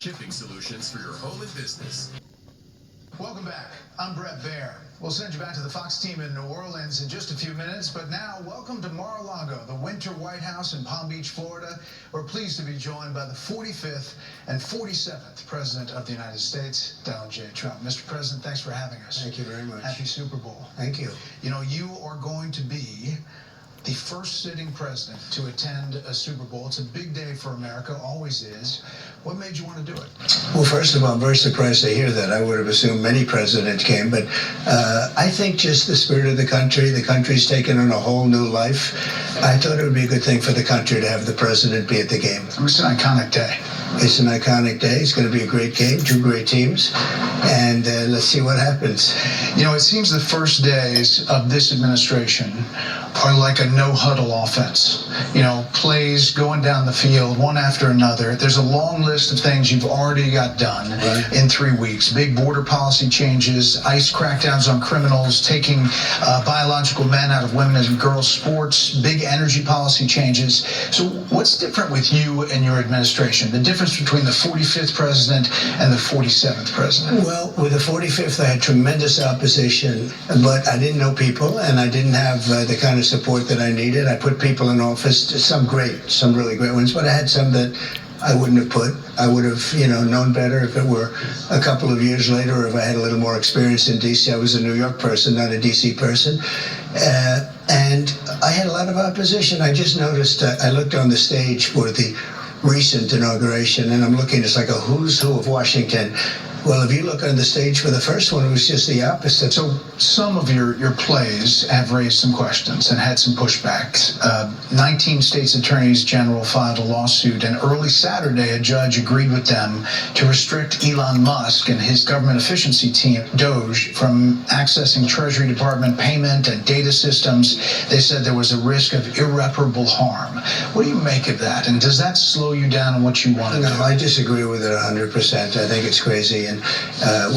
Shipping solutions for your home and business. Welcome back. I'm Brett Baer. We'll send you back to the Fox team in New Orleans in just a few minutes, but now welcome to Mar-a-Lago, the Winter White House in Palm Beach, Florida. We're pleased to be joined by the 45th and 47th President of the United States, Donald J. Trump. Mr. President, thanks for having us. Thank you very much. Happy Super Bowl. Thank you. You know, you are going to be the first sitting president to attend a Super Bowl. It's a big day for America, always is. What made you want to do it? Well, first of all, I'm very surprised to hear that. I would have assumed many presidents came, but I think just the spirit of the country's taken on a whole new life. I thought it would be a good thing for the country to have the president be at the game. It's an iconic day. It's an iconic day. It's going to be a great game, two great teams, and let's see what happens. You know, it seems the first days of this administration are like a no-huddle offense. You know, plays going down the field, one after another. There's a long list of things you've already got done in 3 weeks. Big border policy changes, ICE crackdowns on criminals, taking biological men out of women and girls' sports, big energy policy changes. So what's different with you and your administration? The difference between the 45th president and the 47th president? Well, with the 45th, I had tremendous opposition, but I didn't know people, and I didn't have the kind of support that I needed. I put people in office, some really great ones, but I had some that I wouldn't have put. I would have, known better if it were a couple of years later, or if I had a little more experience in D.C. I was a New York person, not a D.C. person. And I had a lot of opposition. I just noticed, I looked on the stage for the recent inauguration, and I'm looking, it's like a who's who of Washington. Well, if you look on the stage for the first one, it was just the opposite. So some of your plays have raised some questions and had some pushbacks. 19 states attorneys general filed a lawsuit, and early Saturday, a judge agreed with them to restrict Elon Musk and his government efficiency team, DOJ, from accessing Treasury Department payment and data systems. They said there was a risk of irreparable harm. What do you make of that? And does that slow you down on what you want to do? No, I disagree with it 100%. I think it's crazy. And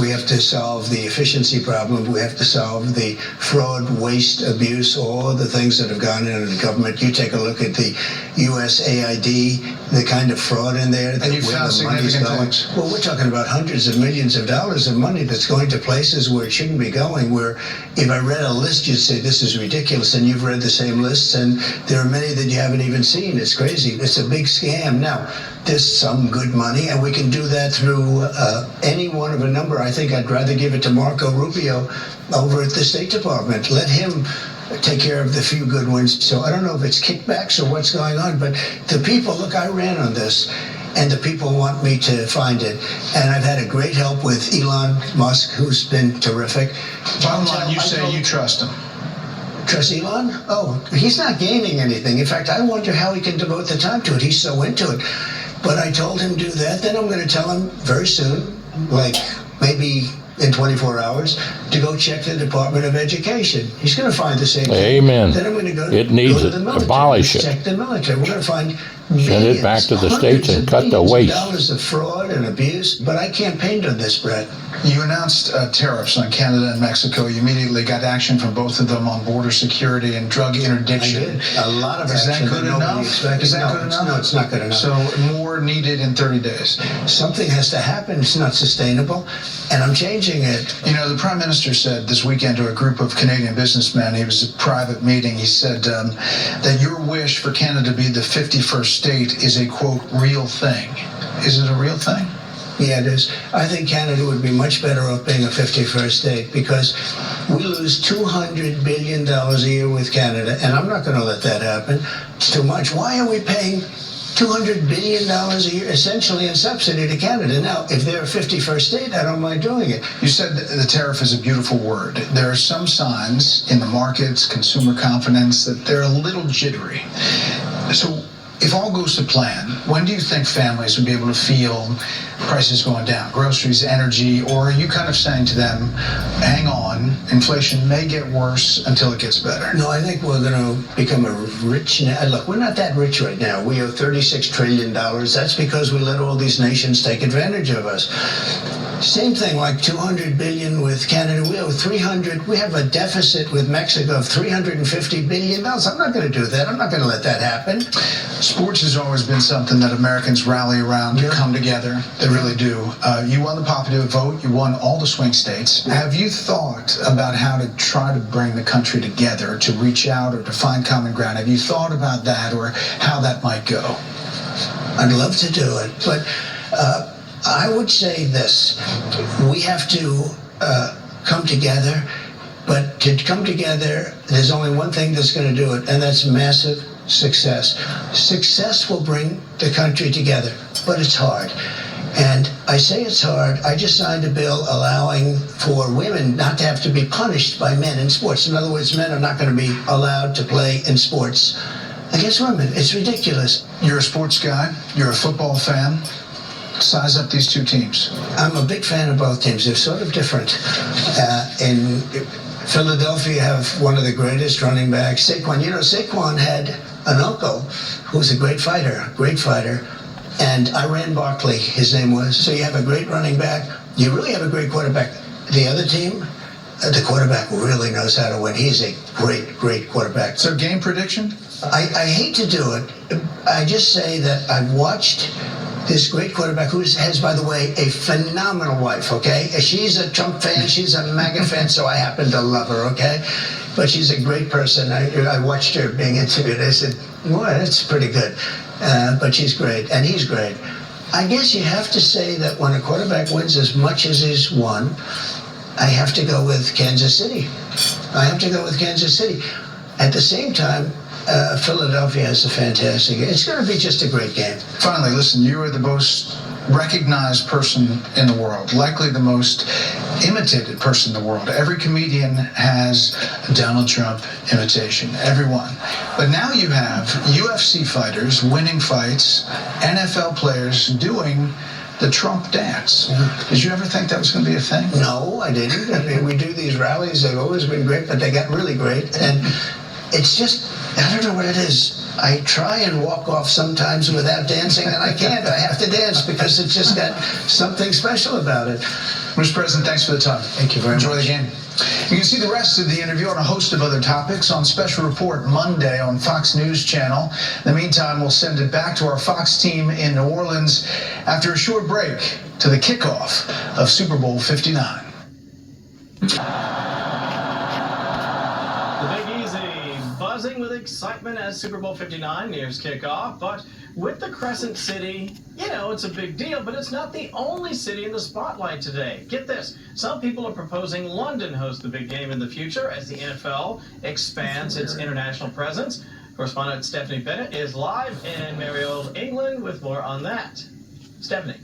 we have to solve the efficiency problem. We have to solve the fraud, waste, abuse, all the things that have gone into the government. You take a look at the USAID, the kind of fraud in there. And you found significant things. Well, we're talking about hundreds of millions of dollars of money that's going to places where it shouldn't be going, where if I read a list, you'd say, this is ridiculous, and you've read the same lists, and there are many that you haven't even seen. It's crazy. It's a big scam. Now, there's some good money, and we can do that through any one of a number. I think I'd rather give it to Marco Rubio over at the State Department. Let him take care of the few good ones. So I don't know if it's kickbacks or what's going on, but the people, look, I ran on this, and the people want me to find it. And I've had a great help with Elon Musk, who's been terrific. Bottom line, you say you trust him. Trust Elon? Oh, he's not gaining anything. In fact, I wonder how he can devote the time to it. He's so into it. But I told him do that. Then I'm going to tell him very soon, like maybe in 24 hours, to go check the Department of Education. He's going to find the same thing. Amen. Then I'm going to go It needs to the it. military. Abolish it. Check the military. We're going to find Send it back to the states and cut the waste. Dollars of fraud and abuse. But I campaigned on this, Brett. You announced tariffs on Canada and Mexico. You immediately got action from both of them on border security and drug interdiction. I did. A lot of action. Is that good enough? Is that good enough? No, it's not good enough. So more needed in 30 days. Something has to happen. It's not sustainable, and I'm changing it. You know, the Prime Minister said this weekend to a group of Canadian businessmen, it was a private meeting, he said that your wish for Canada to be the 51st state is a, quote, real thing. Is it a real thing? Yeah, it is. I think Canada would be much better off being a 51st state, because we lose $200 billion a year with Canada, and I'm not going to let that happen. It's too much. Why are we paying $200 billion a year essentially in subsidy to Canada? Now, if they're a 51st state, I don't mind doing it. You said that the tariff is a beautiful word. There are some signs in the markets, consumer confidence, that they're a little jittery. So if all goes to plan, when do you think families would be able to feel prices going down, groceries, energy, or are you kind of saying to them, hang on, inflation may get worse until it gets better? No, I think we're going to become a rich... Look, we're not that rich right now. We owe $36 trillion. That's because we let all these nations take advantage of us. Same thing, like $200 billion with Canada. We owe 300. We have a deficit with Mexico of $350 billion. I'm not going to do that. I'm not going to let that happen. Sports has always been something that Americans rally around, come together. They really do. You won the popular vote. You won all the swing states. Have you thought about how to try to bring the country together, to reach out or to find common ground? Have you thought about that or how that might go? I'd love to do it, but I would say this. We have to come together, but to come together, there's only one thing that's going to do it, and that's massive success. Success will bring the country together, but it's hard. And I say it's hard. I just signed a bill allowing for women not to have to be punished by men in sports. In other words, men are not going to be allowed to play in sports against women. It's ridiculous. You're a sports guy. You're a football fan. Size up these two teams. I'm a big fan of both teams. They're sort of different. In Philadelphia, have one of the greatest running backs, Saquon. You know, Saquon had an uncle who was a great fighter, and Iran Barkley, his name was. So you have a great running back. You really have a great quarterback. The other team, the quarterback really knows how to win. He's a great quarterback. So game prediction? I hate to do it. I just say that I've watched this great quarterback who has, by the way, a phenomenal wife, okay? She's a Trump fan, she's a MAGA fan, so I happen to love her, okay? But she's a great person. I watched her being interviewed. I said, well, that's pretty good. But she's great, and he's great. I guess you have to say that when a quarterback wins as much as he's won, I have to go with Kansas City. At the same time, Philadelphia is a fantastic game. It's going to be just a great game. Finally, listen, you are the most recognized person in the world, likely the most imitated person in the world. Every comedian has a Donald Trump imitation, everyone. But now you have UFC fighters winning fights, NFL players doing the Trump dance. Did you ever think that was going to be a thing? No, I didn't. I mean, we do these rallies. They've always been great, but they got really great. And it's just, I don't know what it is. I try and walk off sometimes without dancing, and I can't. I have to dance because it's just got something special about it. Mr. President, thanks for the time. Thank you very much. Enjoy the game. You can see the rest of the interview and a host of other topics on Special Report Monday on Fox News Channel. In the meantime, we'll send it back to our Fox team in New Orleans after a short break to the kickoff of Super Bowl 59. Buzzing with excitement as Super Bowl 59 nears kickoff, but with the Crescent City, you know, it's a big deal, but it's not the only city in the spotlight today. Get this, some people are proposing London host the big game in the future as the NFL expands its international presence. Correspondent Stephanie Bennett is live in merry old England with more on that. Stephanie.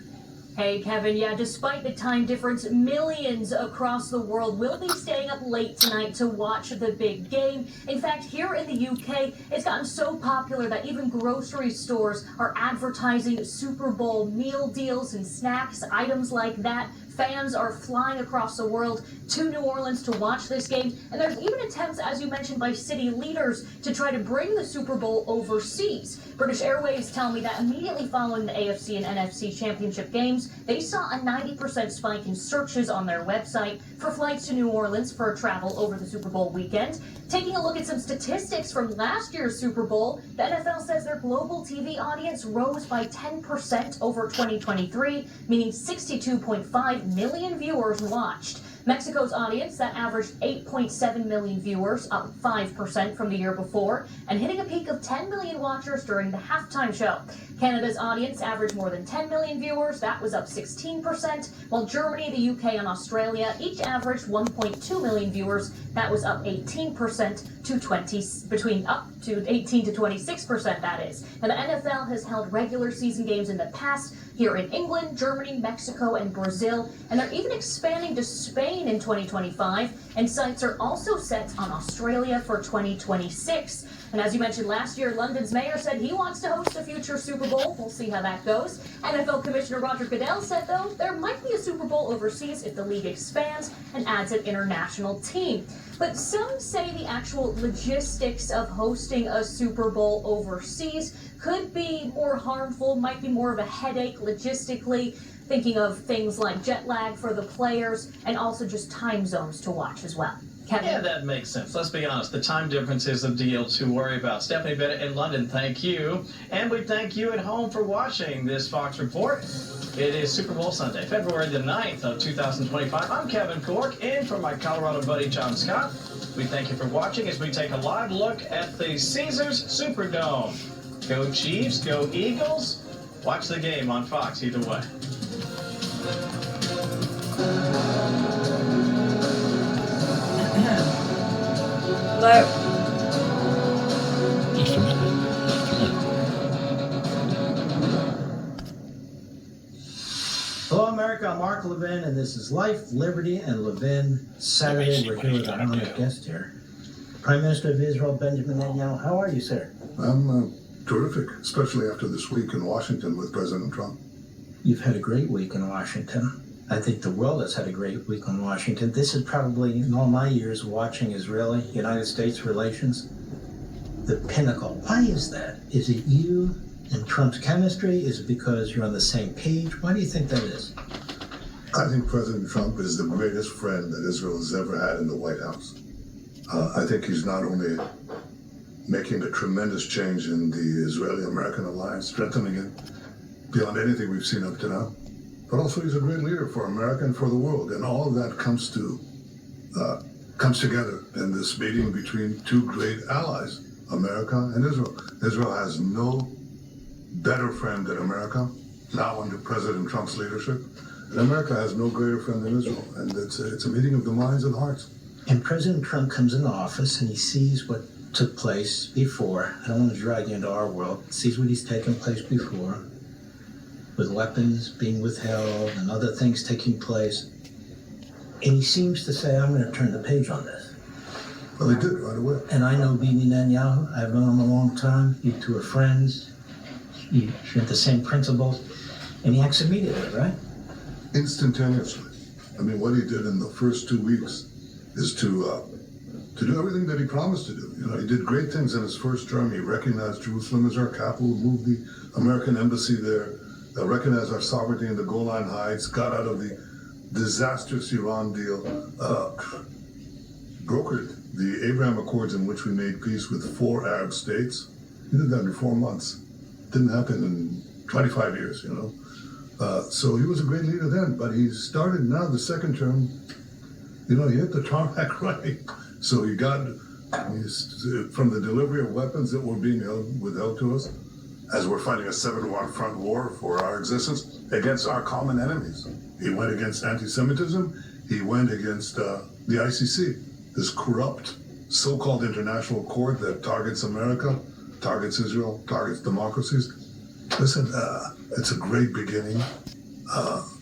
Hey, Kevin. Yeah, despite the time difference, millions across the world will be staying up late tonight to watch the big game. In fact, here in the UK, it's gotten so popular that even grocery stores are advertising Super Bowl meal deals and snacks, items like that. Fans are flying across the world to New Orleans to watch this game. And there's even attempts, as you mentioned, by city leaders to try to bring the Super Bowl overseas. British Airways tell me that immediately following the AFC and NFC championship games, they saw a 90% spike in searches on their website for flights to New Orleans for travel over the Super Bowl weekend. Taking a look at some statistics from last year's Super Bowl, the NFL says their global TV audience rose by 10% over 2023, meaning 62.5 million viewers watched. Mexico's audience, that averaged 8.7 million viewers, up 5% from the year before, and hitting a peak of 10 million watchers during the halftime show. Canada's audience averaged more than 10 million viewers, that was up 16%, while Germany, the UK, and Australia each averaged 1.2 million viewers, that was up 18% to up to 18 to 26%, that is. Now, the NFL has held regular season games in the past here in England, Germany, Mexico, and Brazil, and they're even expanding to Spain in 2025, and sites are also set on Australia for 2026. And as you mentioned last year, London's mayor said he wants to host a future Super Bowl. We'll see how that goes. NFL Commissioner Roger Goodell said, though, there might be a Super Bowl overseas if the league expands and adds an international team. But some say the actual logistics of hosting a Super Bowl overseas could be more harmful, might be more of a headache logistically. thinking of things like jet lag for the players and also just time zones to watch as well. Kevin? Yeah, that makes sense. Let's be honest. The time difference is a deal to worry about. Stephanie Bennett in London, thank you. And we thank you at home for watching this Fox Report. It is Super Bowl Sunday, February the 9th of 2025. I'm Kevin Cork, in for my Colorado buddy John Scott. We thank you for watching as we take a live look at the Caesars Superdome. Go Chiefs, go Eagles. Watch the game on Fox either way. Hello. Just a minute. Hello, America. I'm Mark Levin, and this is Life, Liberty, and Levin. Saturday, we're here with an honored guest here. Prime Minister of Israel, Benjamin Netanyahu. How are you, sir? I'm terrific, especially after this week in Washington with President Trump. You've had a great week in Washington. I think the world has had a great week in Washington. This is probably, in all my years watching Israeli-United States relations, the pinnacle. Why is that? Is it you and Trump's chemistry? Is it because you're on the same page? Why do you think that is? I think President Trump is the greatest friend that Israel has ever had in the White House. I think he's not only making a tremendous change in the Israeli-American alliance, strengthening it beyond anything we've seen up to now, but also he's a great leader for America and for the world. And all of that comes together in this meeting between two great allies, America and Israel. Israel has no better friend than America, now under President Trump's leadership. And America has no greater friend than Israel. And it's a meeting of the minds and hearts. And President Trump comes into office and he sees what took place before. I don't want to drag you into our world. Sees what he's taken place before, with weapons being withheld and other things taking place. And he seems to say, I'm going to turn the page on this. Well, they did right away. And I know Bibi Netanyahu. I've known him a long time. You two are friends. You share the same principles. And he acts immediately, right? Instantaneously. I mean, what he did in the first 2 weeks is to do everything that he promised to do. You know, he did great things in his first term. He recognized Jerusalem as our capital, moved the American embassy there, recognized our sovereignty in the Golan Heights, got out of the disastrous Iran deal, brokered the Abraham Accords in which we made peace with 4 Arab states. He did that in 4 months. Didn't happen in 25 years, you know. So he was a great leader then, but he started now the second term, you know, he hit the tarmac right. So he got, from the delivery of weapons that were being withheld to us, as we're fighting a 7-to-1 front war for our existence against our common enemies. He went against anti-Semitism. He went against the ICC, this corrupt so-called international court that targets America, targets Israel, targets democracies. Listen, it's a great beginning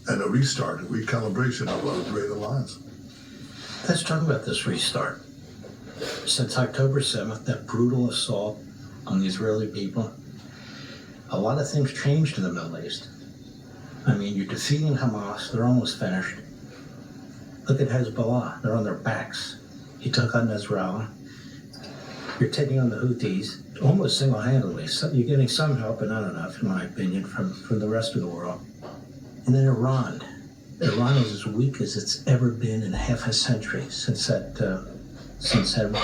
and a restart, a recalibration of a great alliance. Let's talk about this restart. Since October 7th, that brutal assault on the Israeli people, a lot of things changed in the Middle East. I mean, you're defeating Hamas, they're almost finished. Look at Hezbollah, they're on their backs. You took on Nasrallah. You're taking on the Houthis almost single-handedly. So you're getting some help, but not enough, in my opinion, from the rest of the world. And then Iran. Iran is as weak as it's ever been in half a century since that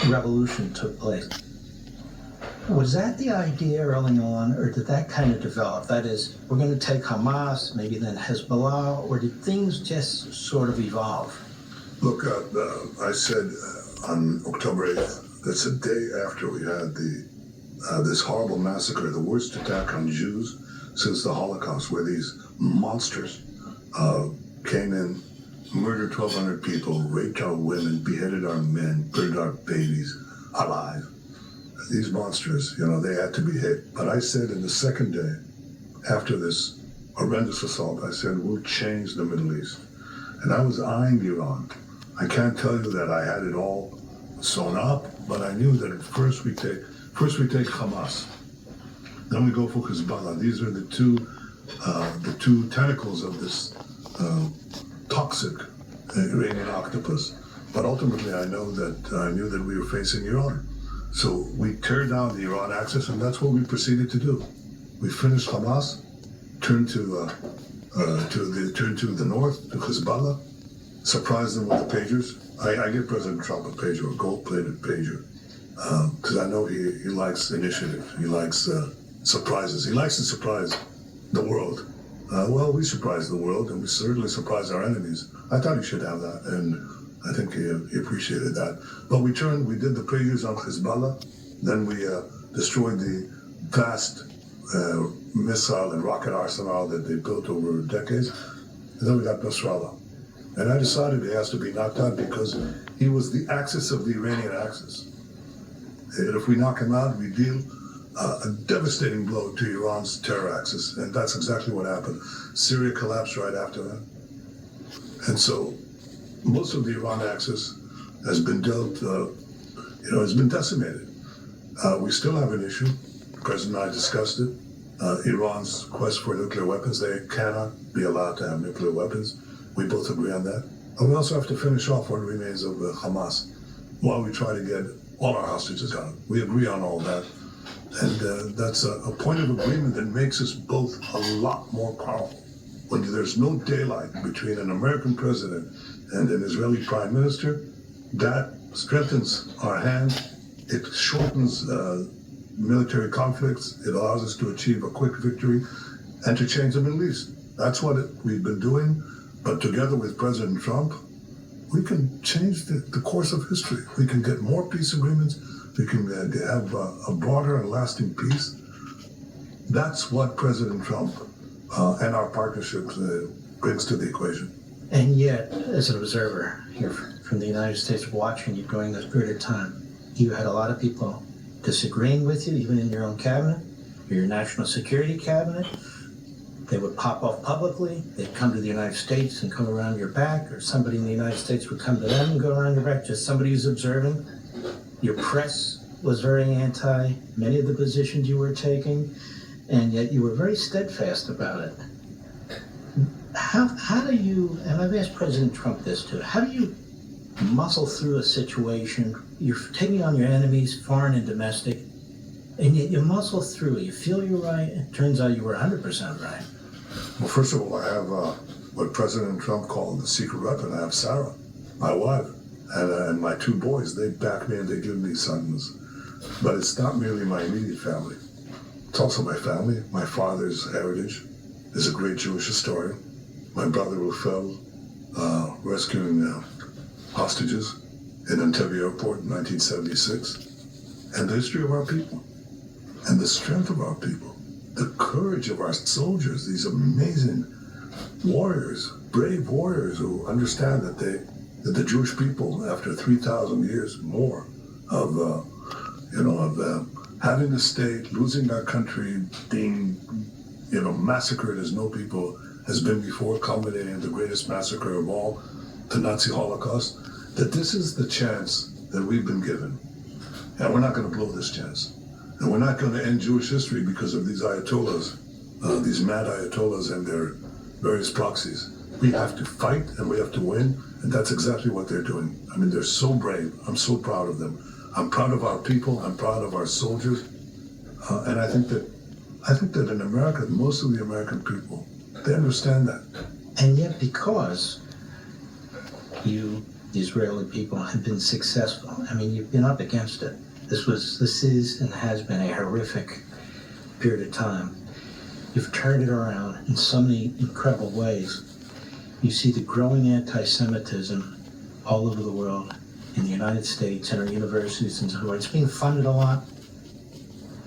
revolution took place. Was that the idea early on, or did that kind of develop? That is, we're going to take Hamas, maybe then Hezbollah, or did things just sort of evolve? Look, I said on October 8th, that's a day after we had this horrible massacre, the worst attack on Jews since the Holocaust, where these monsters came in, murdered 1,200 people, raped our women, beheaded our men, burned our babies alive. These monsters, you know, they had to be hit. But I said in the second day, after this horrendous assault, I said, we'll change the Middle East. And I was eyeing Iran. I can't tell you that I had it all sewn up, but I knew that first we take Hamas. Then we go for Hezbollah. These are the two tentacles of this toxic Iranian octopus. But ultimately, I knew that we were facing Iran. So we tear down the Iran axis, and that's what we proceeded to do. We finished Hamas, turned to to the north, to Hezbollah, surprise them with the pagers. I give President Trump a pager, a gold-plated pager, because I know he likes initiative. He likes surprises. He likes to surprise the world. Well, we surprise the world, and we certainly surprise our enemies. I thought he should have that, and I think he appreciated that. But we did the pagers on Hezbollah, then we destroyed the vast missile and rocket arsenal that they built over decades, and then we got Nasrallah. And I decided he has to be knocked out because he was the axis of the Iranian axis. And if we knock him out, we deal a devastating blow to Iran's terror axis, and that's exactly what happened. Syria collapsed right after that. And so most of the Iran axis has been dealt, has been decimated. We still have an issue. The President and I discussed it. Iran's quest for nuclear weapons. They cannot be allowed to have nuclear weapons. We both agree on that. And we also have to finish off what remains of Hamas while we try to get all our hostages out. We agree on all that. And that's a point of agreement that makes us both a lot more powerful. When there's no daylight between an American president and an Israeli prime minister, that strengthens our hand. It shortens military conflicts. It allows us to achieve a quick victory and to change the Middle East. That's what we've been doing. But together with President Trump, we can change the course of history. We can get more peace agreements. We can have a broader and lasting peace. That's what President Trump and our partnership brings to the equation. And yet, as an observer here from the United States watching you during this period of time, you had a lot of people disagreeing with you, even in your own cabinet, or your national security cabinet. They would pop off publicly. They'd come to the United States and come around your back, or somebody in the United States would come to them and go around your back, just somebody who's observing. Your press was very anti many of the positions you were taking, and yet you were very steadfast about it. How do you, and I've asked President Trump this too, how do you muscle through a situation? You're taking on your enemies, foreign and domestic, and yet you muscle through. You feel you're right, it turns out you were 100% right. Well, first of all, I have what President Trump called the secret weapon. I have Sarah, my wife, and my two boys. They back me and they give me sons. But it's not merely my immediate family. It's also my family. My father's heritage is a great Jewish historian. My brother who fell rescuing hostages in Entebbe Airport in 1976. And the history of our people. And the strength of our people. The courage of our soldiers, these amazing warriors, brave warriors who understand that the Jewish people, after 3,000 years more of having a state, losing our country, being, massacred as no people has been before, culminating in the greatest massacre of all, the Nazi Holocaust, that this is the chance that we've been given. And we're not going to blow this chance. And we're not going to end Jewish history because of these ayatollahs, these mad ayatollahs and their various proxies. We have to fight and we have to win, and that's exactly what they're doing. I mean, they're so brave. I'm so proud of them. I'm proud of our people. I'm proud of our soldiers. And I think that in America, most of the American people, they understand that. And yet, because you, the Israeli people, have been successful, I mean, you've been up against it. This is and has been a horrific period of time. You've turned it around in so many incredible ways. You see the growing anti-Semitism all over the world, in the United States, in our universities and so forth. It's being funded a lot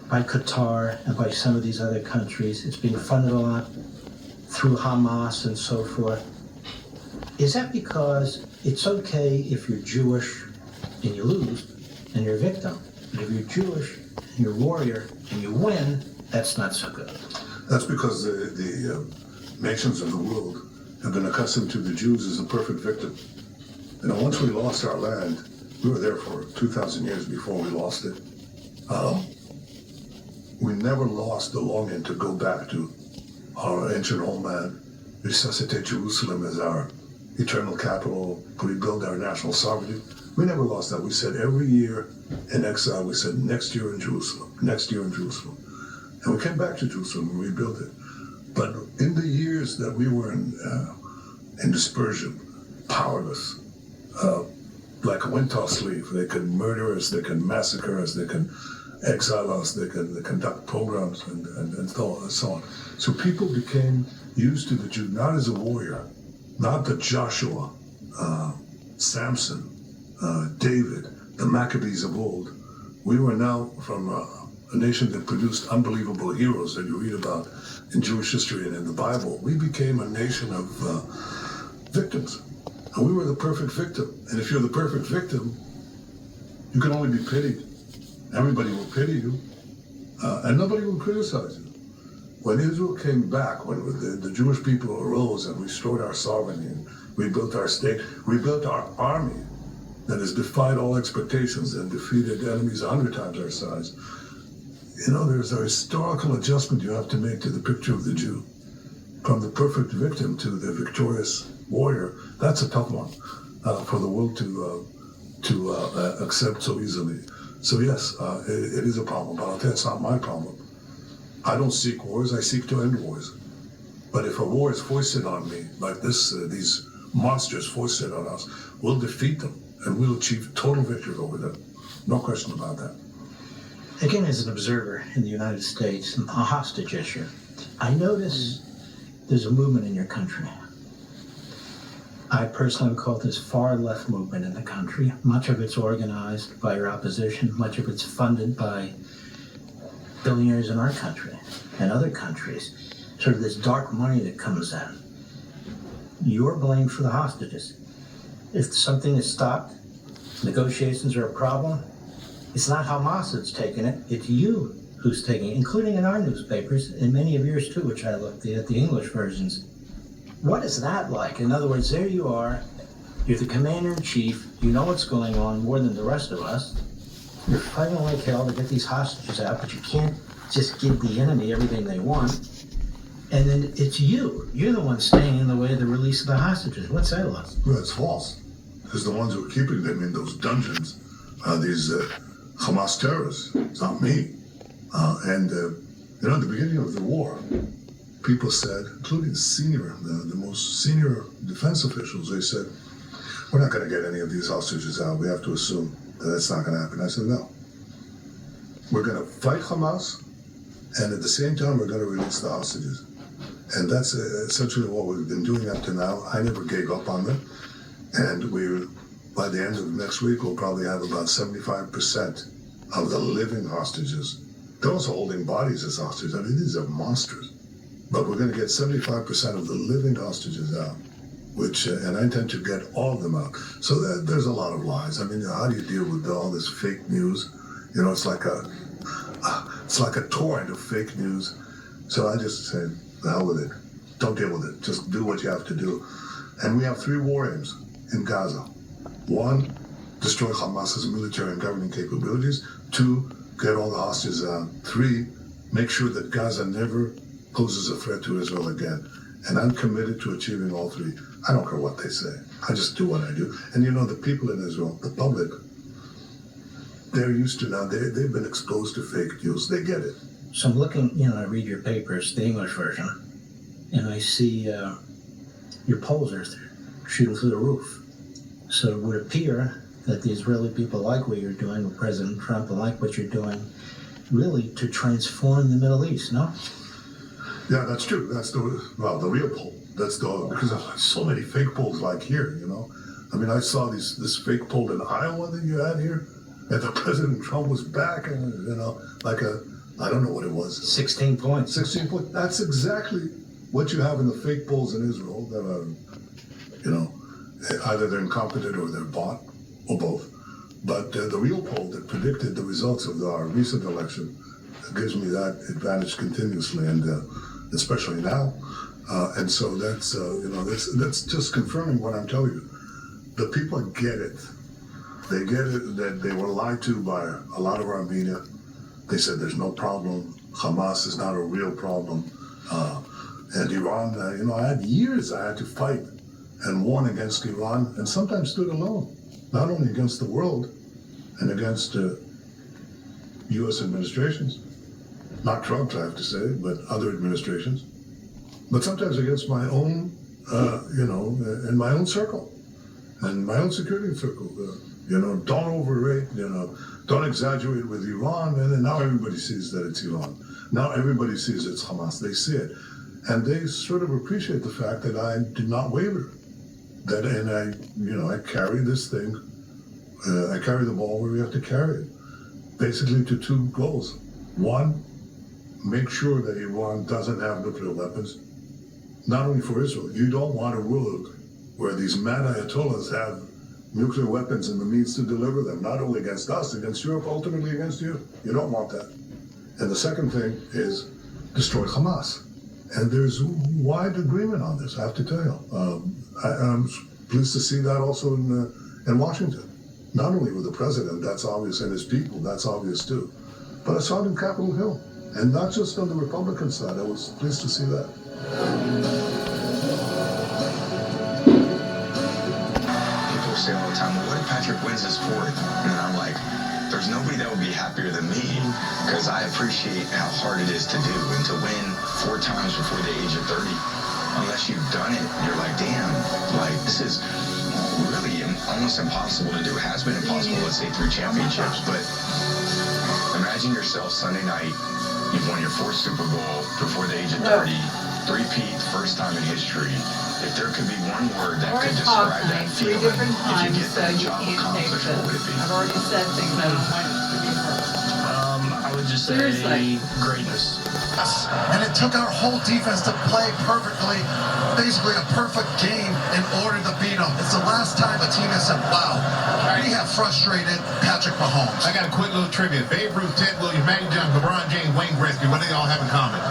by Qatar and by some of these other countries. It's being funded a lot through Hamas and so forth. Is that because it's okay if you're Jewish and you lose and you're a victim, but if you're Jewish and you're a warrior and you win, that's not so good? That's because the nations of the world have been accustomed to the Jews as a perfect victim. Once we lost our land, we were there for 2,000 years before we lost it. We never lost the longing to go back to our ancient homeland, resuscitate Jerusalem as our eternal capital, rebuild our national sovereignty. We never lost that. We said every year in exile, we said next year in Jerusalem, next year in Jerusalem. And we came back to Jerusalem and rebuilt it. But in the years that we were in dispersion, powerless, like a wind-tossed leaf, they could murder us, they can massacre us, they can exile us, they can conduct pogroms and so on. So people became used to the Jew not as a warrior, not the Joshua, Samson, David, the Maccabees of old. We were now from a nation that produced unbelievable heroes that you read about in Jewish history and in the Bible. We became a nation of victims. And we were the perfect victim. And if you're the perfect victim, you can only be pitied. Everybody will pity you, and nobody will criticize you. When Israel came back, when the Jewish people arose and restored our sovereignty and rebuilt our state, rebuilt our army that has defied all expectations and defeated enemies 100 times our size, you know, there's a historical adjustment you have to make to the picture of the Jew. From the perfect victim to the victorious warrior, that's a tough one for the world to accept so easily. So yes, it is a problem, but I'll tell you, it's not my problem. I don't seek wars, I seek to end wars. But if a war is foisted on me, like this, these monsters foisted on us, we'll defeat them and we'll achieve total victory over them. No question about that. Again, as an observer in the United States, a hostage issue, I notice there's a movement in your country. I personally call this far left movement in the country. Much of it's organized by your opposition. Much of it's funded by billionaires in our country and other countries. Sort of this dark money that comes in. You're blamed for the hostages. If something is stopped, negotiations are a problem, it's not Hamas that's taking it, it's you who's taking it, including in our newspapers, and many of yours too, which I looked at, the English versions. What is that like? In other words, there you are, you're the commander-in-chief, you know what's going on more than the rest of us. You're fighting like hell to get these hostages out, but you can't just give the enemy everything they want. And then it's you're the one staying in the way of the release of the hostages. What's that like? Well, it's false. Because the ones who are keeping them in those dungeons are these Hamas terrorists. It's not me. You know, at the beginning of the war, people said, including the most senior defense officials, they said, we're not going to get any of these hostages out. We have to assume that that's not going to happen. I said, no. We're going to fight Hamas, and at the same time, we're going to release the hostages. And that's essentially what we've been doing up to now. I never gave up on them. And by the end of next week, we'll probably have about 75% of the living hostages. They're also holding bodies as hostages. I mean, these are monsters. But we're going to get 75% of the living hostages out, and I intend to get all of them out. So there's a lot of lies. I mean, how do you deal with all this fake news? You know, it's like a torrent of fake news. So I just say, the hell with it. Don't deal with it. Just do what you have to do. And we have 3 war aims in Gaza. 1, destroy Hamas's military and governing capabilities. 2, get all the hostages out. 3, make sure that Gaza never poses a threat to Israel again. And I'm committed to achieving all 3. I don't care what they say. I just do what I do. And you know, the people in Israel, the public, they're used to now. They've been exposed to fake news. They get it. So I'm looking, I read your papers, the English version, and I see your polls are shooting through the roof. So it would appear that the Israeli people like what you're doing with President Trump and like what you're doing really to transform the Middle East, no? Yeah, that's true. That's the real poll. Because there's so many fake polls like here, you know. I mean, I saw this fake poll in Iowa that you had here, and the President Trump was back, and, I don't know what it was. 16 points. 16 points. That's exactly what you have in the fake polls in Israel that are, either they're incompetent or they're bought, or both. But the real poll that predicted the results of our recent election gives me that advantage continuously, and especially now. And so that's just confirming what I'm telling you. The people get it. They get it that they were lied to by a lot of our media. They said there's no problem. Hamas is not a real problem. And Iran, I had years I had to fight and warn against Iran, and sometimes stood alone, not only against the world and against U.S. administrations, not Trump's, I have to say, but other administrations. but sometimes against my own, in my own circle, and my own security circle. Don't overrate, don't exaggerate with Iran, and then now everybody sees that it's Iran. Now everybody sees it's Hamas. They see it, and they sort of appreciate the fact that I did not waver. And I carry this thing. I carry the ball where we have to carry it, basically to two goals. One, make sure that Iran doesn't have nuclear weapons, not only for Israel. You don't want a world where these mad ayatollahs have nuclear weapons and the means to deliver them, not only against us, against Europe, ultimately against you. You don't want that. And the second thing is destroy Hamas. And there's wide agreement on this, I have to tell you. I'm pleased to see that also in Washington. Not only with the president, that's obvious, and his people, that's obvious too. But I saw it in Capitol Hill. And not just on the Republican side, I was pleased to see that. People say all the time, well, what if Patrick wins his fourth? And I'm like, there's nobody that would be happier than me, because I appreciate how hard it is to do, and to win 4 times before the age of 30, unless you've done it, you're like, damn, like, this is really almost impossible to do. It has been impossible, let's say 3 championships, but imagine yourself Sunday night, you've won your 4th Super Bowl before the age of 30, three-peat, first time in history. If there could be one word that could describe that feeling, if you get that job accomplished, what would it be? I've already said things I don't want to be heard. I would just say greatness. And it took our whole defense to play perfectly, basically a perfect game in order to beat them. It's the last time a team has said, wow, we have frustrated Patrick Mahomes. I got a quick little trivia. Babe Ruth, Ted Williams, Magic Johnson, LeBron James, Wayne Gretzky, what do they all have in common?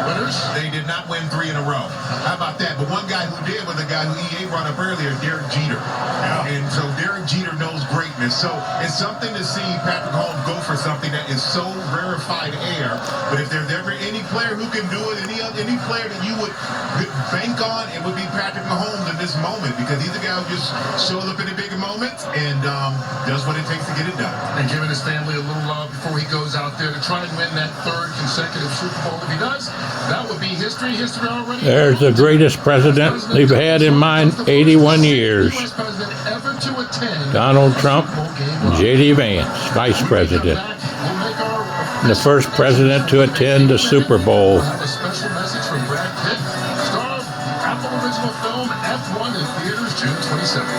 Winners? They did not win 3 in a row. How about that? But one guy who did was the guy who EA brought up earlier, Derek Jeter. Yeah. And so Derek Jeter knows greatness. So it's something to see Patrick Mahomes go for something that is so rarefied air. But if there's ever any player who can do it, any player that you would bank on, it would be Patrick Mahomes in this moment, because he's the guy who just shows up in the bigger moments and does what it takes to get it done. And giving his family a little love before he goes out there to try and win that 3rd consecutive Super Bowl. If he does, that would be history already. There's the greatest president they've had in mind 81 years. Donald Trump, J.D. Vance, vice president. The first president to attend the Super Bowl. A special message from Brad Pitt, star of Apple original film F1 in theaters June 27th.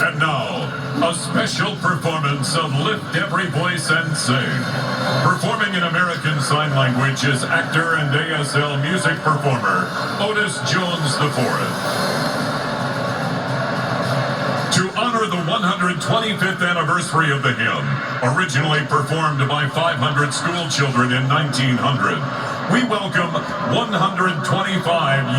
And now, a special performance of Lift Every Voice and Sing. Performing in American Sign Language is actor and ASL music performer Otis Jones IV. To honor the 125th anniversary of the hymn, originally performed by 500 school children in 1900, we welcome 125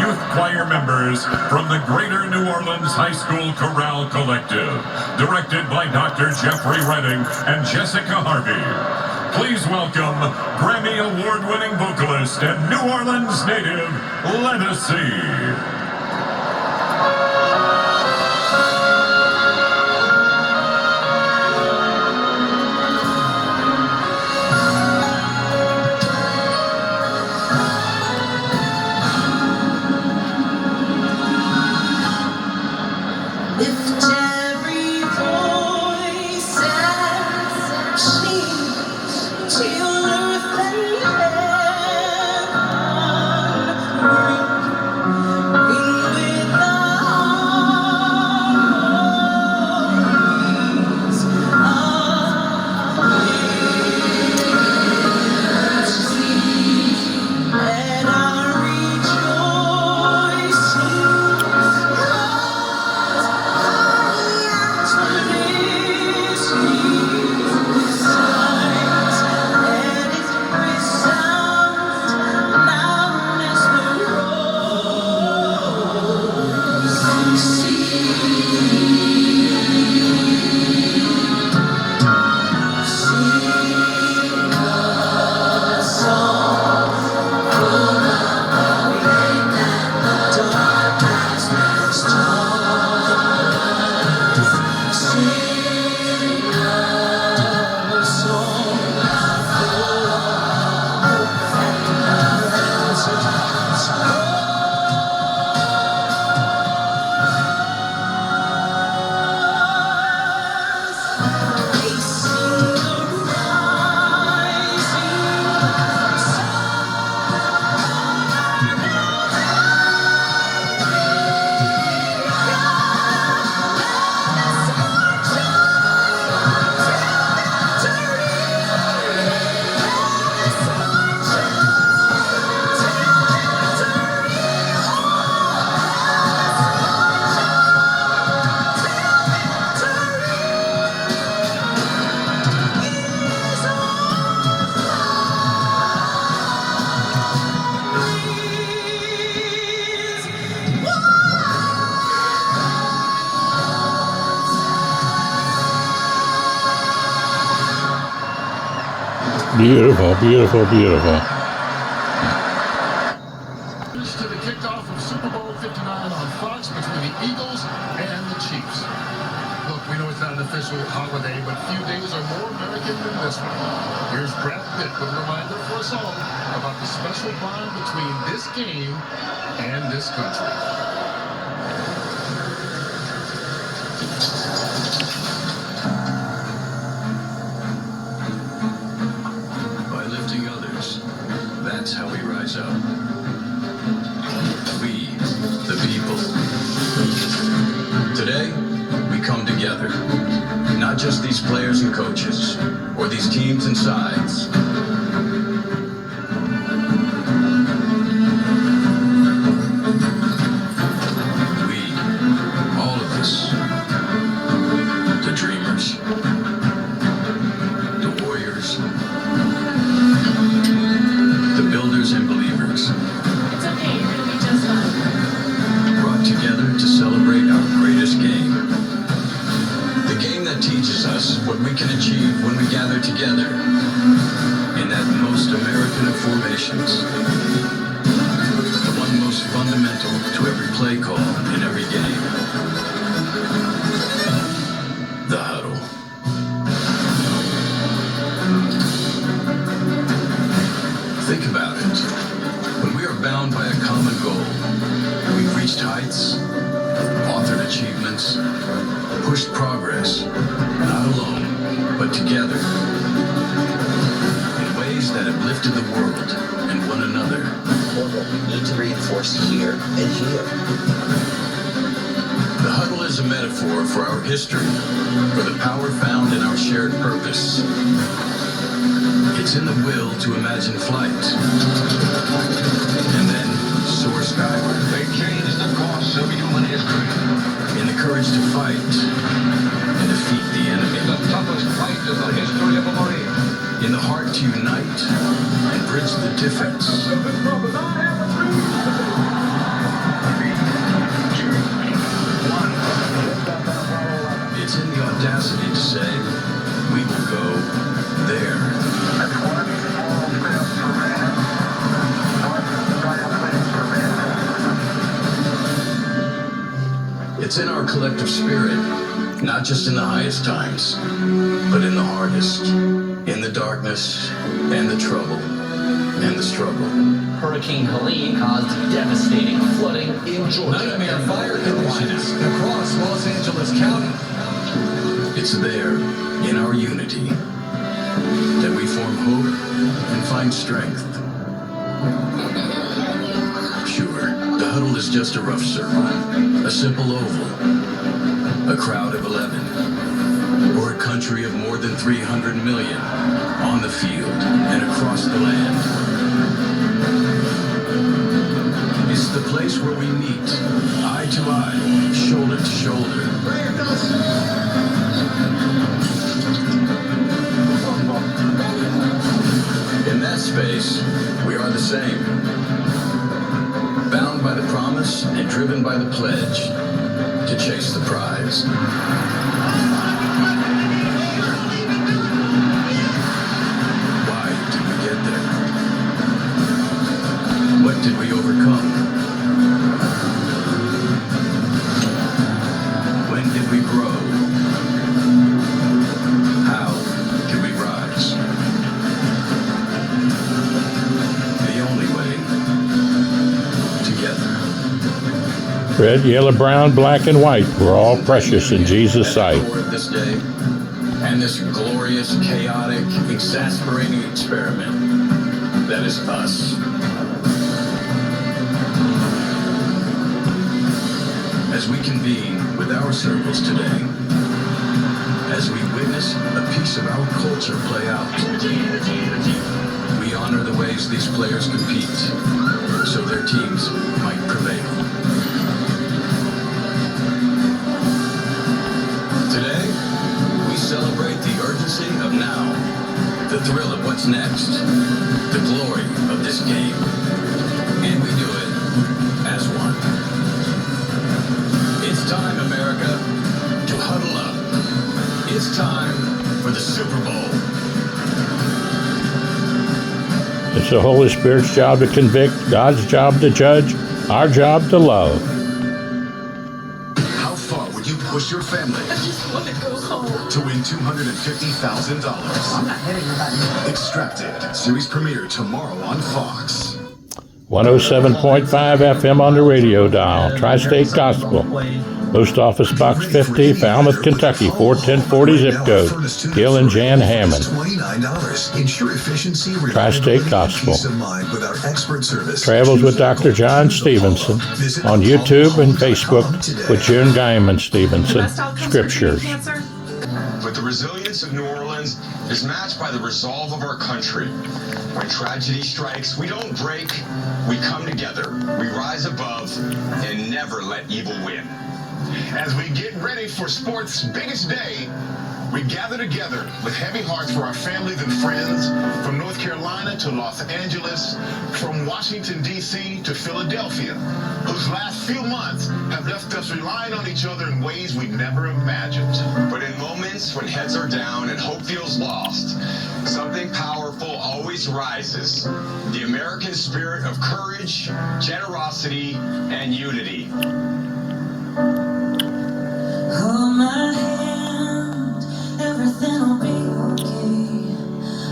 youth choir members from the Greater New Orleans High School Chorale Collective, directed by Dr. Jeffrey Redding and Jessica Harvey. Please welcome Grammy Award-winning vocalist and New Orleans native, Legacy. We Beautiful, beautiful, beautiful. To the kickoff of Superbowl 59 on Fox between the Eagles and the Chiefs. Look, we know it's not an official holiday, but few days are more American than this one. Here's Brad Pitt with a reminder for us all about the special bond between this game and this country. By lifting others, that's how we rise up. We, the people. Today, we come together. Not just these players and coaches, or these teams and sides. We, all of us. The dreamers. The warriors. The builders and believers. It's okay, you're gonna be just fine. Brought together to celebrate our greatest game. The game that teaches us what we can achieve when we gather together in that most American of formations. The one most fundamental to every play call in every game. The huddle. Think about it. When we are bound by a common goal, we've reached heights, authored achievements, pushed progress, not alone, but together, in ways that have lifted the world and one another. What we need to reinforce here and here. The huddle is a metaphor for our history, for the power found in our shared purpose. It's in the will to imagine flight, and then soar skyward. They changed the course of human history. In the courage to fight and defeat the enemy. The toughest fight in the history of a Marine. In the heart to unite and bridge the difference. It's in the audacity to say, we will go there. It's in our collective spirit, not just in the highest times, but in the hardest, in the darkness, and the trouble, and the struggle. Hurricane Helene caused devastating flooding in Georgia. Nightmare fire conditions across Los Angeles County. It's there, in our unity, that we form hope and find strength. Sure, the huddle is just a rough circle, a simple oval, a crowd of 11, or a country of more than 300 million on the field and across the land. It's the place where we meet, eye to eye, shoulder to shoulder. In that space, we are the same. Bound by the promise and driven by the pledge to chase the prize. Why did we get there? What did we overcome? When did we grow? How did we rise? The only way. Together. Red, yellow, brown, black, and white. We're all precious in Jesus' sight. This day and this glorious, chaotic, exasperating experiment that is us. As we convene with our circles today, as we witness a piece of our culture play out, we honor the ways these players compete so their teams might prevail. Today, we celebrate the urgency of now, the thrill of what's next, the glory of this game, and we do it as one. It's time, America, to huddle up. It's time for the Super Bowl. It's the Holy Spirit's job to convict, God's job to judge, our job to love. How far would you push your family? I just want to go home. To win $250,000. I'm not hitting your button. Extracted. Series premiere tomorrow on Fox. 107.5 FM on the radio dial. Tri-State Gospel. Post Office Box 50, Falmouth, Kentucky, 41040 zip code. Gil and Jan Hammond. $29. Ensure efficiency. Tri-State Gospel. Peace of mind with our expert service. Travels with Dr. John Stephenson on YouTube and Facebook with June Geiman-Stephenson. Scriptures. But the resilience of New Orleans is matched by the resolve of our country. When tragedy strikes, we don't break, we come together, we rise above, and never let evil win. As we get ready for sports' biggest day, we gather together with heavy hearts for our families and friends from North Carolina to Los Angeles, from Washington, D.C. to Philadelphia, whose last few months have left us relying on each other in ways we never imagined. But in moments when heads are down and hope feels lost, something powerful always rises. The American spirit of courage, generosity, and unity. Hold my hand, everything will be okay.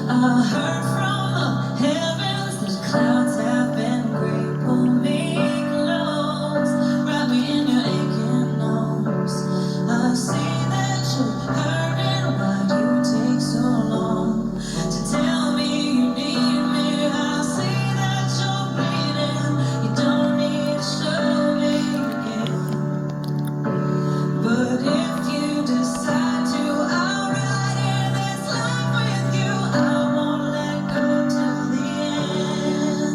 I heard from the heavens that clouds have been gray. Pull me close, wrap me in your aching arms. I see that you're hurting, why do you take so long to tell me you need me? I see that you're bleeding, you don't need to show me again. But if you decide to, I'll ride in this life with you. I won't let go till the end.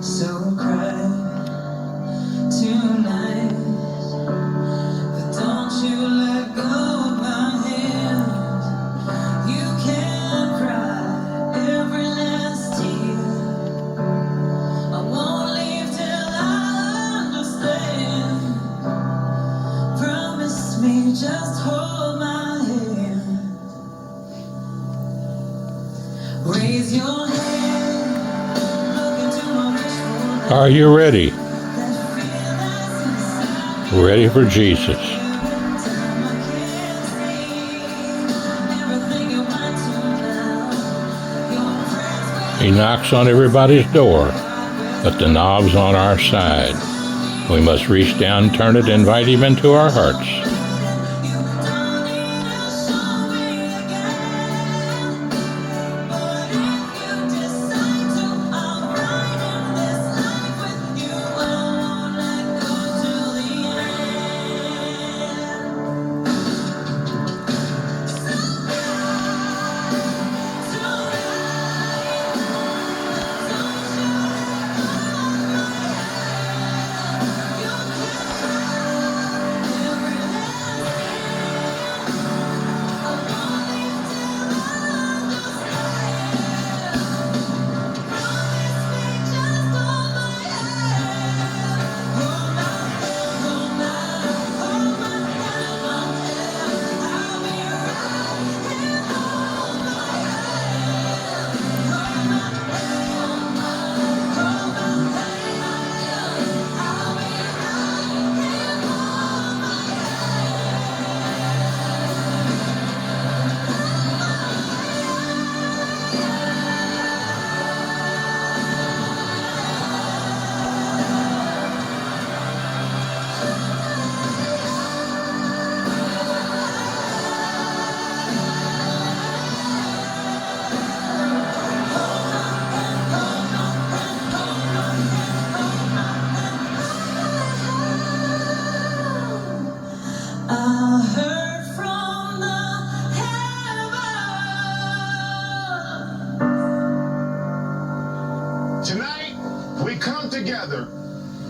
So cry tonight, but don't you let go of my hand. You can cry every last tear. I won't leave till I understand. Promise me, just hold my hand. Raise your hand, look into my wishful Are you ready? Ready for Jesus. He knocks on everybody's door, but the knob's on our side. We must reach down, turn it, invite him into our hearts.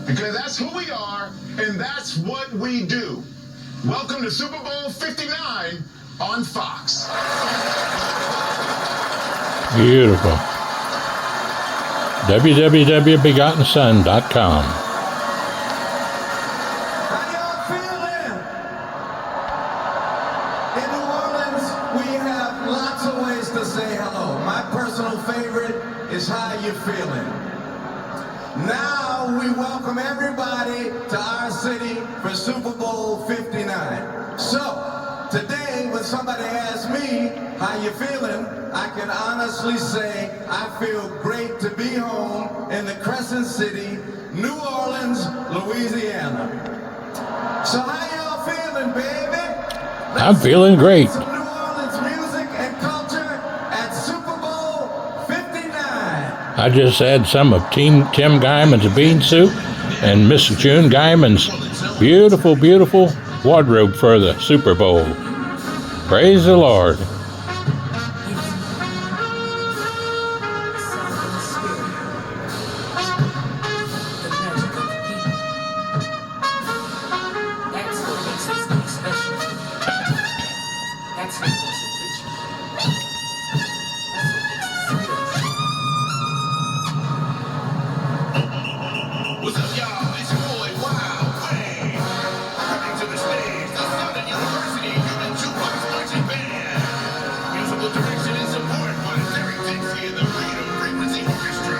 Because that's who we are, and that's what we do. Welcome to Super Bowl 59 on Fox. Beautiful. www.begottensson.com. How y'all feeling? In New Orleans, we have lots of ways to say hello. you feeling? Now we welcome everybody to our city for Super Bowl 59. So, today when somebody asks me how you feeling, I can honestly say I feel great to be home in the Crescent City, New Orleans, Louisiana. So how y'all feeling, baby? I'm feeling great. Some New Orleans music and culture at Super Bowl 59. I just had some of Tim Geiman's bean soup and Miss June Geiman's beautiful, beautiful wardrobe for the Super Bowl. Praise the Lord. What's up, y'all? It's your boy, Wild Wayne. Coming to the stage, the Southern University Human Jukebox Marching Band. Musical direction and support by Derek Dixie and the Freedom Frequency Orchestra.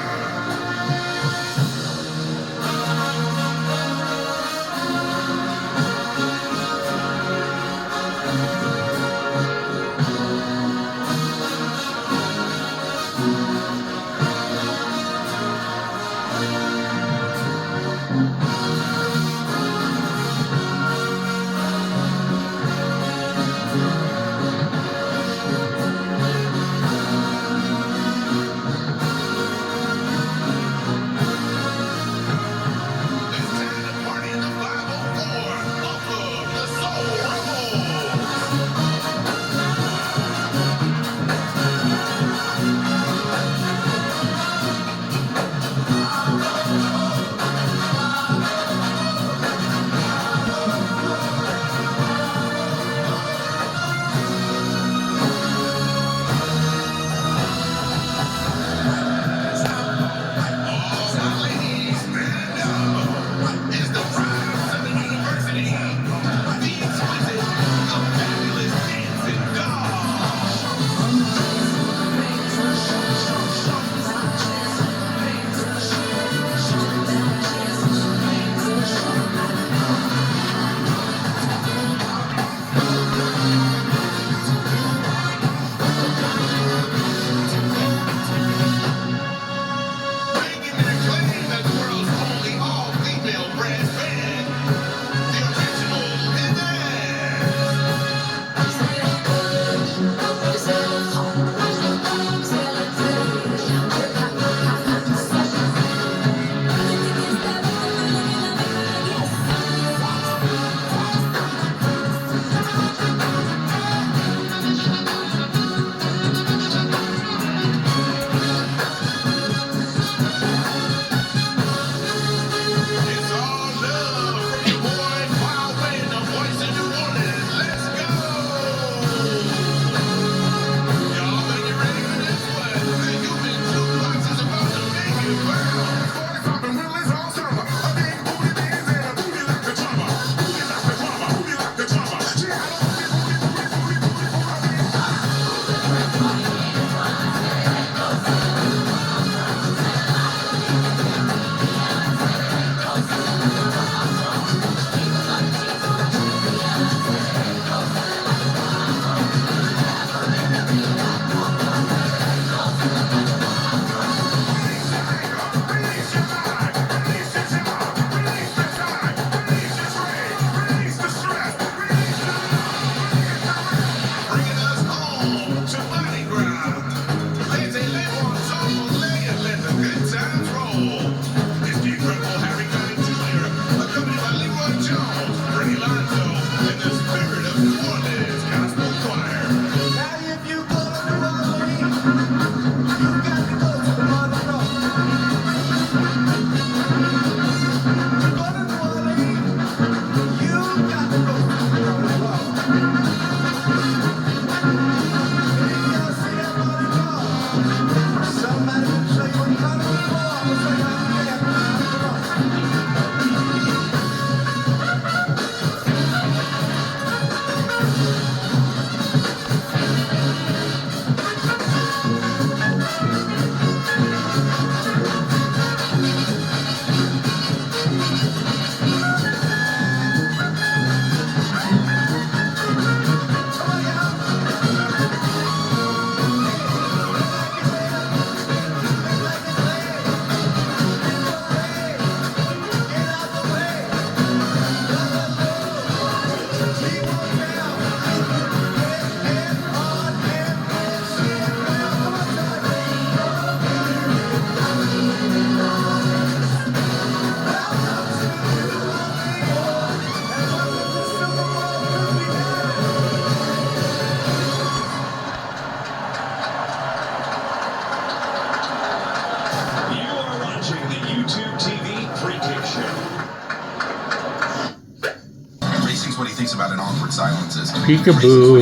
Peekaboo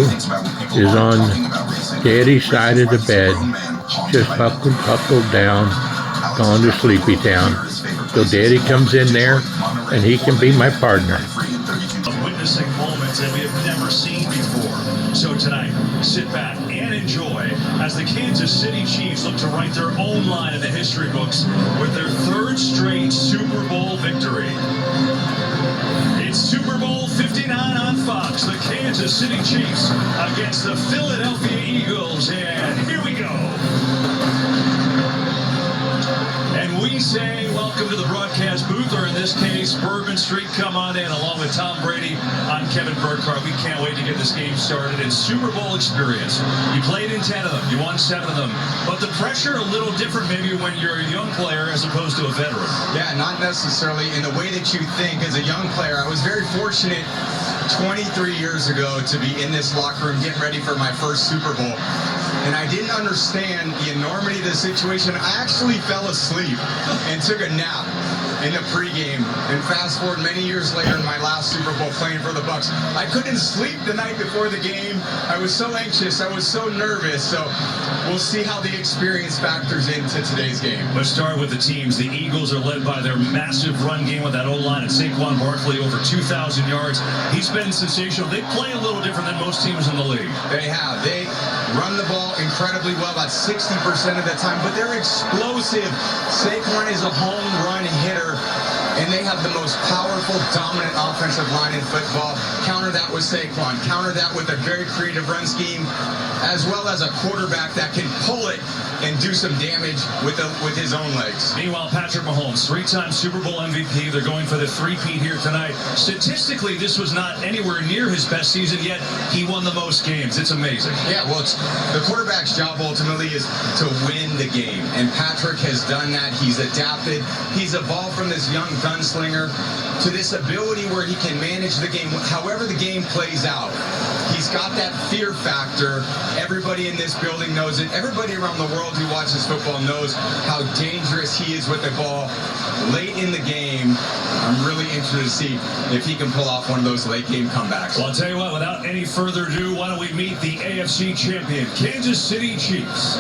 is on Daddy's side of the bed, just huckled down, gone to Sleepy Town. So Daddy comes in there, and he can be my partner. Witnessing moments that we have never seen before. So tonight, sit back and enjoy as the Kansas City Chiefs look to write their own line in the history books with their third straight Super Bowl victory. It's Super Bowl 59 on Fox, the Kansas City Chiefs against the Philadelphia Eagles, and here we go. And we say welcome to the broadcast booth, or in this case, Bourbon Street. Come on in, along with Tom Brady. I'm Kevin Burkhardt. We can't wait to get this game started. It's Super Bowl experience. You played in 10 of them. You won 7 of them. But the pressure a little different maybe when you're a young player as opposed to a veteran. Yeah, not necessarily in the way that you think as a young player. I was very fortunate 23 years ago to be in this locker room getting ready for my first Super Bowl. And I didn't understand the enormity of the situation. I actually fell asleep and took a nap in the pregame. And fast forward many years later in my last Super Bowl playing for the Bucs, I couldn't sleep the night before the game. I was so anxious. I was so nervous. So we'll see how the experience factors into today's game. Let's start with the teams. The Eagles are led by their massive run game with that O-line and Saquon Barkley, over 2,000 yards. He's been sensational. They play a little different than most teams in the league. They have. They run the ball incredibly well, about 60% of the time, but they're explosive. Saquon is a home run hitter, and they have the most powerful, dominant offensive line in football. Counter that with Saquon. Counter that with a very creative run scheme, as well as a quarterback that can pull it and do some damage with his own legs. Meanwhile, Patrick Mahomes, 3-time Super Bowl MVP. They're going for the three-peat here tonight. Statistically, this was not anywhere near his best season, yet he won the most games. It's amazing. Yeah, well, the quarterback's job ultimately is to win the game, and Patrick has done that. He's adapted. He's evolved from this young gunslinger to this ability where he can manage the game however the game plays out. He's got that fear factor. Everybody in this building knows it. Everybody around the world who watches football knows how dangerous he is with the ball late in the game. I'm really interested to see if he can pull off one of those late game comebacks. Well, I'll tell you what, without any further ado, why don't we meet the AFC champion, Kansas City Chiefs.